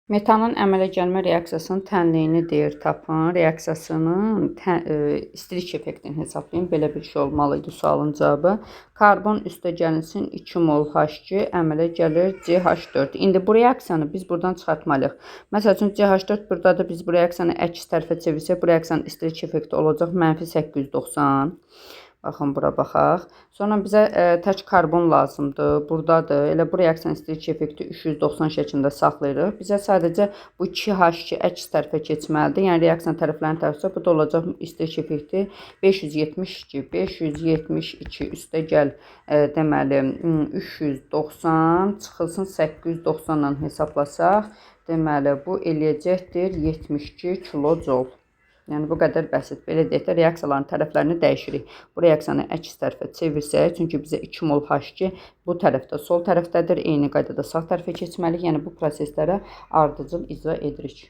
Metanın əmələ gəlmə reaksiyasının tənliyini deyir tapın. Reaksiyasının istilik effektini hesablayın. Belə bir şey olmalı idi sualın cavabı. Karbon üstəgəlsin 2 mol H2 əmələ gəlir CH4. İndi bu reaksiyanı biz buradan çıxartmalıyıq. Məsəl üçün CH4 buradadır. Biz bu reaksiyanı əks tərəfə çevirsək, bu reaksiyanın istilik effekti olacaq -890. Baxın, bura baxaq. Sonra bizə tək karbon lazımdır. Buradadır. Elə bu reaksiyanın istilik effekti 390 şəklində saxlayırıq. Bizə sadəcə bu 2H2 əks tərəfə keçməlidir. Yəni reaksiyanın tərəflərini tərəfsə, bu da olacaq istilik effekti 572. 572 üstəgəl deməli 390 çıxılsın 890 ilə hesablasaq, deməli bu eləyəcəkdir 72 kilojol. Yəni bu qədər bəsit. Belə deyək də, reaksiyaların tərəflərini dəyişirik. Bu reaksiyanı əks tərəfə çevirsək, çünki bizə 2 mol H2 bu tərəfdə, sol tərəfdədir. Eyni qaydada sağ tərəfə keçməliyik. Yəni bu proseslərə ardıcıl icra edirik.